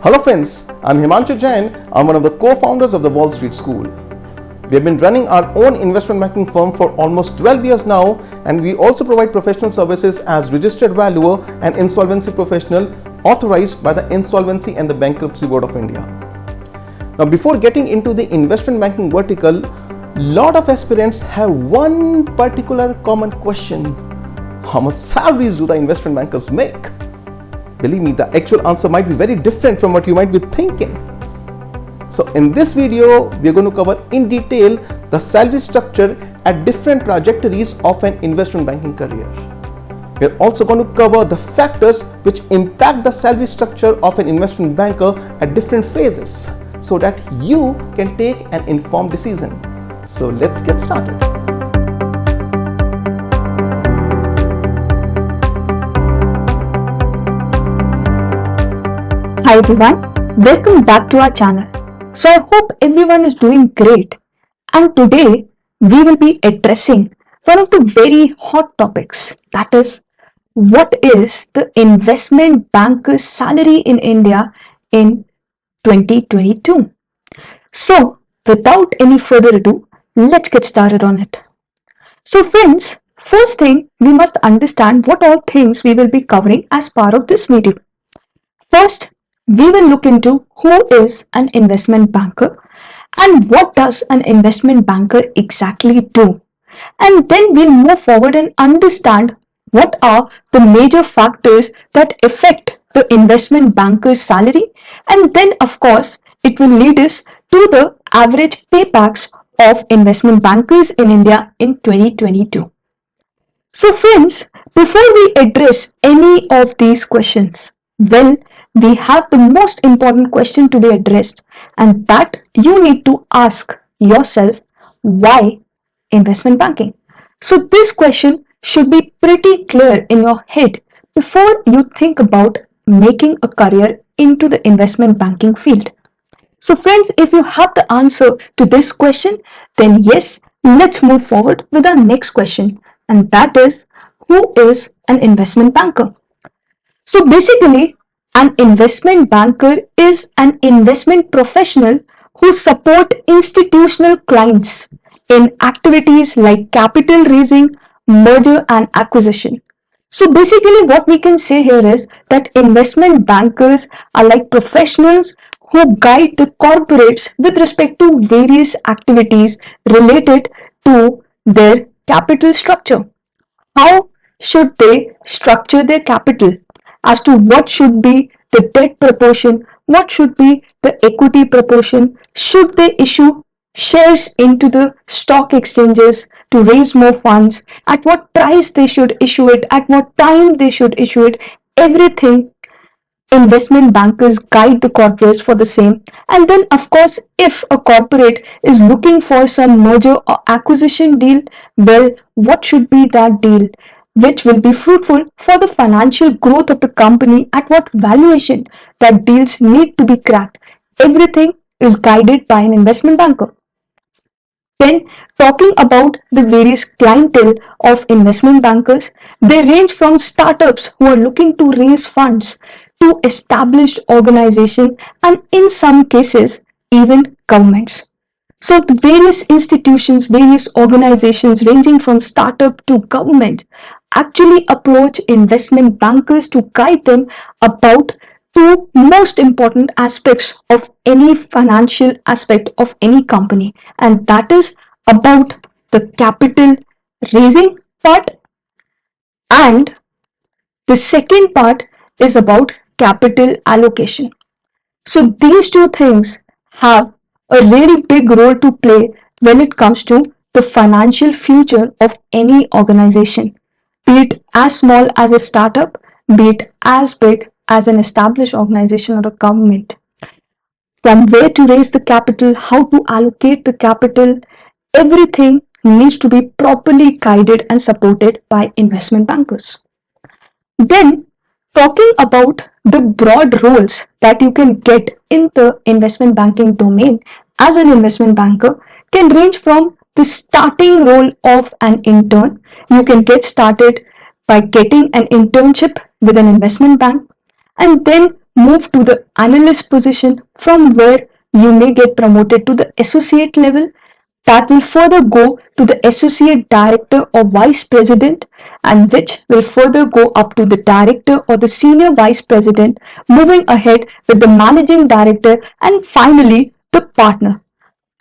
Hello friends, I'm Himanshu Jain. I'm one of the co-founders of the WallStreet School. We have been running our own investment banking firm for almost 12 years now, and we also provide professional services as registered valuer and insolvency professional authorized by the Insolvency and the Bankruptcy Board of India. Now, before getting into the investment banking vertical, lot of aspirants have one particular common question: how much salaries do the investment bankers make? Believe me, the actual answer might be very different from what you might be thinking. So in this video, we are going to cover in detail the salary structure at different trajectories of an investment banking career. We are also going to cover the factors which impact the salary structure of an investment banker at different phases so that you can take an informed decision. So let's get started. Hi everyone, welcome back to our channel. So I hope everyone is doing great, and today we will be addressing one of the very hot topics, that is, what is the investment banker's salary in India in 2022? So without any further ado, let's get started on it. So friends, first thing, we must understand what all things we will be covering as part of this video. First, we will look into who is an investment banker and what does an investment banker exactly do. And then we'll move forward and understand what are the major factors that affect the investment banker's salary. And then, of course, it will lead us to the average paybacks of investment bankers in India in 2022. So friends, before we address any of these questions, we have the most important question to be addressed, and that you need to ask yourself: why investment banking? So this question should be pretty clear in your head before you think about making a career into the investment banking field. So friends, if you have the answer to this question, then yes, let's move forward with our next question, and that is, who is an investment banker? So basically, an investment banker is an investment professional who support institutional clients in activities like capital raising, merger and acquisition. So basically what we can say here is that investment bankers are like professionals who guide the corporates with respect to various activities related to their capital structure. How should they structure their capital? As to what should be the debt proportion, what should be the equity proportion, should they issue shares into the stock exchanges to raise more funds, at what price they should issue it, at what time they should issue it, everything investment bankers guide the corporates for the same. And then of course, if a corporate is looking for some merger or acquisition deal, well, what should be that deal which will be fruitful for the financial growth of the company, at what valuation that deals need to be cracked. Everything is guided by an investment banker. Then, talking about the various clientele of investment bankers, they range from startups who are looking to raise funds to established organizations, and in some cases, even governments. So the various institutions, various organizations ranging from startup to government actually approach investment bankers to guide them about two most important aspects of any financial aspect of any company, and that is about the capital raising part, and the second part is about capital allocation. So these two things have a really big role to play when it comes to the financial future of any organization, be it as small as a startup, be it as big as an established organization or a government. From where to raise the capital, how to allocate the capital, everything needs to be properly guided and supported by investment bankers. Then, talking about the broad roles that you can get in the investment banking domain as an investment banker can range from the starting role of an intern. You can get started by getting an internship with an investment bank and then move to the analyst position from where you may get promoted to the associate level, that will further go to the associate director or vice president, and which will further go up to the director or the senior vice president, moving ahead with the managing director and finally the partner.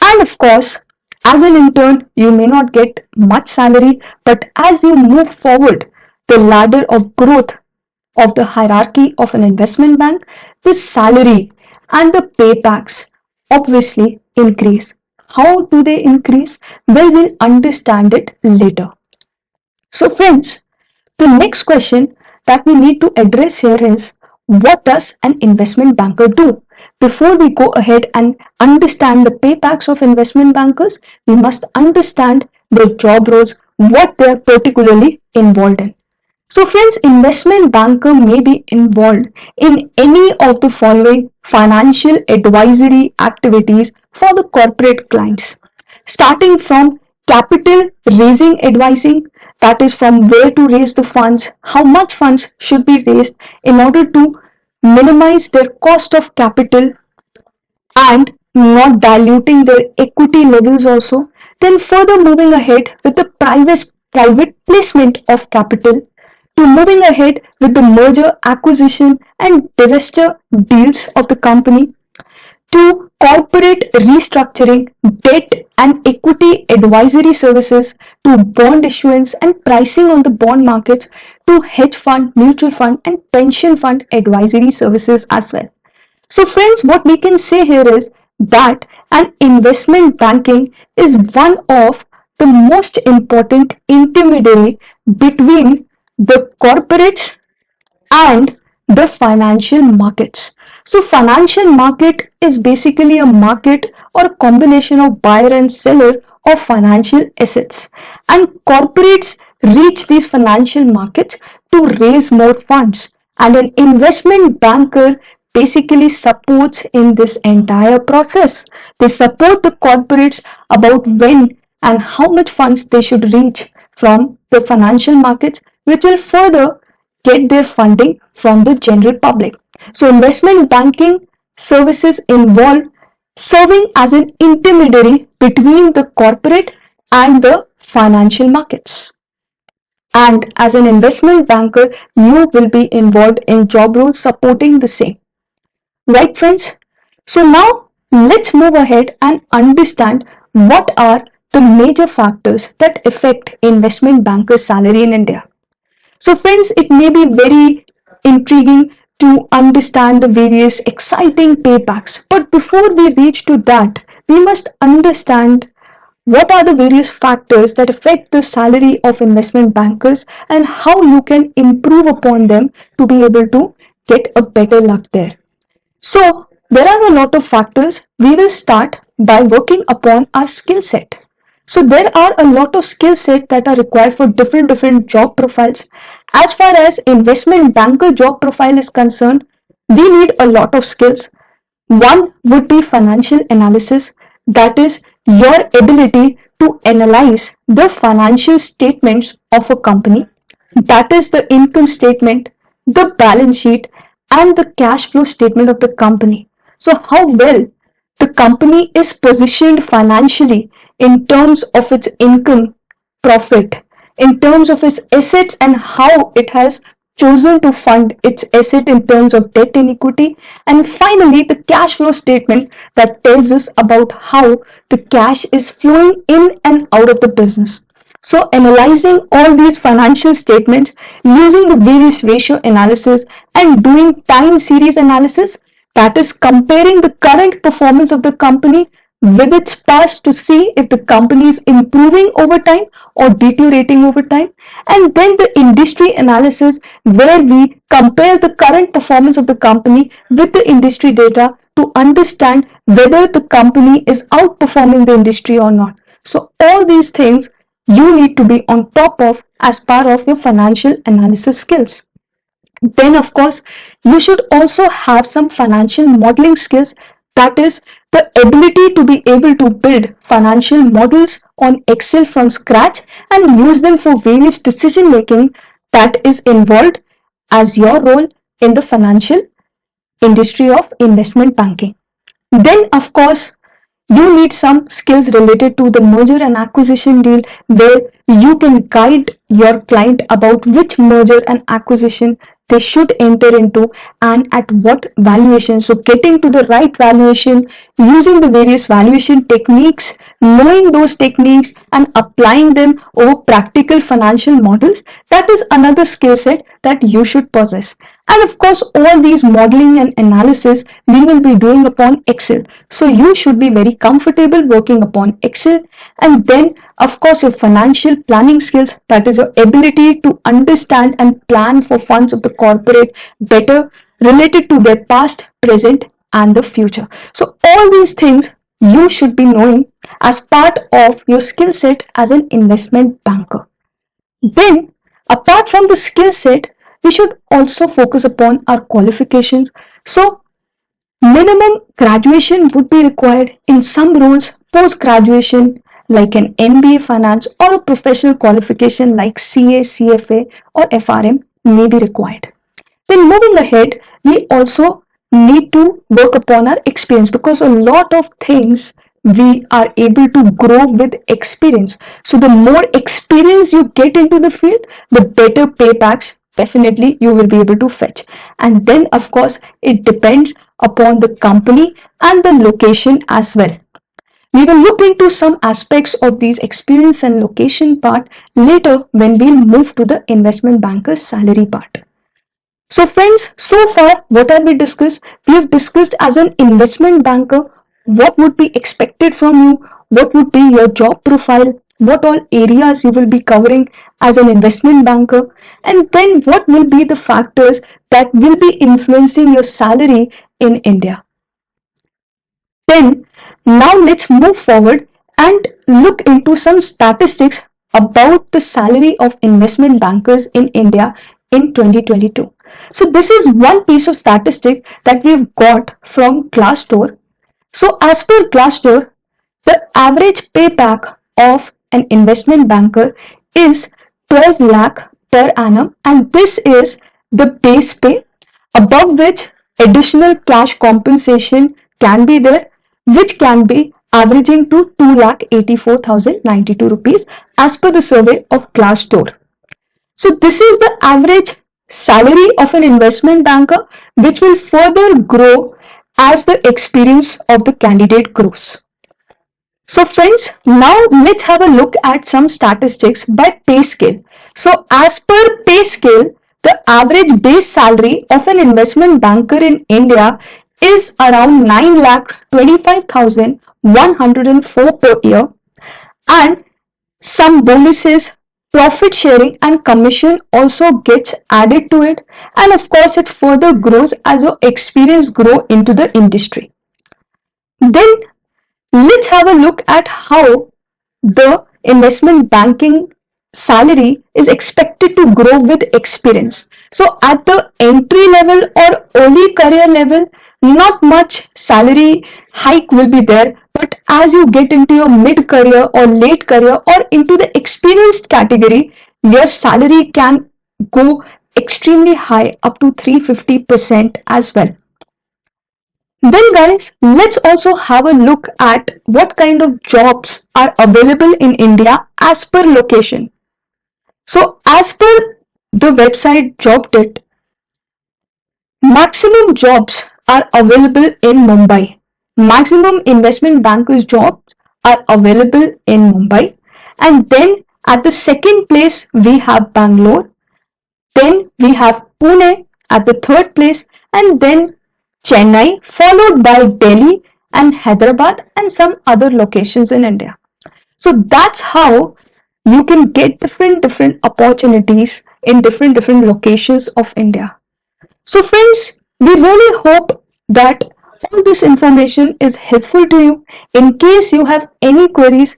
And of course, as an intern, you may not get much salary, but as you move forward the ladder of growth of the hierarchy of an investment bank, the salary and the paybacks obviously increase. How do they increase? Well, we'll understand it later. So, friends, the next question that we need to address here is, what does an investment banker do? Before we go ahead and understand the paybacks of investment bankers, we must understand their job roles, what they are particularly involved in. So friends, investment banker may be involved in any of the following financial advisory activities for the corporate clients. Starting from capital raising advising, that is from where to raise the funds, how much funds should be raised in order to minimize their cost of capital and not diluting their equity levels also. Then further moving ahead with the private placement of capital, to moving ahead with the merger, acquisition and divestiture deals of the company, to corporate restructuring, debt and equity advisory services, to bond issuance and pricing on the bond markets, to hedge fund, mutual fund and pension fund advisory services as well. So friends, what we can say here is that an investment banking is one of the most important intermediary between the corporates and the financial markets. So financial market is basically a market or a combination of buyer and seller of financial assets, and corporates reach these financial markets to raise more funds, and an investment banker basically supports in this entire process. They support the corporates about when and how much funds they should reach from the financial markets, which will further get their funding from the general public. So investment banking services involve serving as an intermediary between the corporate and the financial markets. And as an investment banker, you will be involved in job roles supporting the same. Right, friends? So now let's move ahead and understand what are the major factors that affect investment bankers' salary in India. So friends, it may be very intriguing to understand the various exciting paybacks. But before we reach to that, we must understand what are the various factors that affect the salary of investment bankers and how you can improve upon them to be able to get a better luck there. So there are a lot of factors. We will start by working upon our skill set. So there are a lot of skill set that are required for different job profiles. As far as investment banker job profile is concerned, we need a lot of skills. One would be financial analysis, that is your ability to analyze the financial statements of a company, that is the income statement, the balance sheet and the cash flow statement of the company. So how well the company is positioned financially in terms of its income, profit, in terms of its assets and how it has chosen to fund its asset in terms of debt and equity, and finally the cash flow statement that tells us about how the cash is flowing in and out of the business. So analyzing all these financial statements using the various ratio analysis and doing time series analysis, that is comparing the current performance of the company with its past to see if the company is improving over time or deteriorating over time, and then the industry analysis where we compare the current performance of the company with the industry data to understand whether the company is outperforming the industry or not. So all these things you need to be on top of as part of your financial analysis skills. Then of course you should also have some financial modeling skills, that is the ability to be able to build financial models on Excel from scratch and use them for various decision making that is involved as your role in the financial industry of investment banking. Then, of course, you need some skills related to the merger and acquisition deal where you can guide your client about which merger and acquisition they should enter into and at what valuation. So getting to the right valuation, using the various valuation techniques, knowing those techniques and applying them over practical financial models, that is another skill set that you should possess. And of course, all these modeling and analysis we will be doing upon Excel. So you should be very comfortable working upon Excel. And then, of course, your financial planning skills, that is your ability to understand and plan for funds of the corporate better related to their past, present, and the future. So all these things you should be knowing as part of your skill set as an investment banker. Then, apart from the skill set, we should also focus upon our qualifications. So, minimum graduation would be required in some roles, post graduation like an MBA finance or a professional qualification like CA, CFA or FRM may be required. Then moving ahead, we also need to work upon our experience because a lot of things we are able to grow with experience. So the more experience you get into the field, the better paybacks definitely you will be able to fetch. And then of course it depends upon the company and the location as well. We will look into some aspects of these experience and location part later when we'll move to the investment banker's salary part. So friends, so far what have we discussed? We have discussed as an investment banker what would be expected from you, what would be your job profile, what all areas you will be covering as an investment banker, and then what will be the factors that will be influencing your salary in India. Then now let's move forward and look into some statistics about the salary of investment bankers in India in 2022. So this is one piece of statistic that we've got from Glassdoor. So as per Glassdoor, the average payback of an investment banker is 12 lakh per annum, and this is the base pay, above which additional cash compensation can be there, which can be averaging to 2,84,092 rupees as per the survey of Glassdoor. So this is the average salary of an investment banker, which will further grow as the experience of the candidate grows. So friends, now let's have a look at some statistics by Payscale. So as per Payscale, the average base salary of an investment banker in India is around 9,25,104 per year, and some bonuses, profit sharing and commission also gets added to it, and of course it further grows as your experience grow into the industry. Then let's have a look at how the investment banking salary is expected to grow with experience. So at the entry level or early career level, not much salary hike will be there, but as you get into your mid career or late career or into the experienced category, your salary can go extremely high, up to 350% as well. Then guys, let's also have a look at what kind of jobs are available in India as per location. So as per the website JobDit, maximum jobs are available in Mumbai. Maximum investment bankers jobs are available in Mumbai. And then at the second place, we have Bangalore. Then we have Pune at the third place, and then Chennai, followed by Delhi and Hyderabad and some other locations in India. So that's how you can get different opportunities in different locations of India. So friends, we really hope that all this information is helpful to you. In case you have any queries,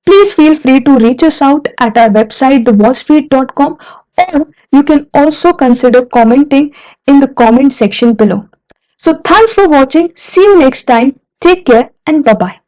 please feel free to reach us out at our website thewallstreet.com, or you can also consider commenting in the comment section below. So thanks for watching. See you next time. Take care and bye-bye.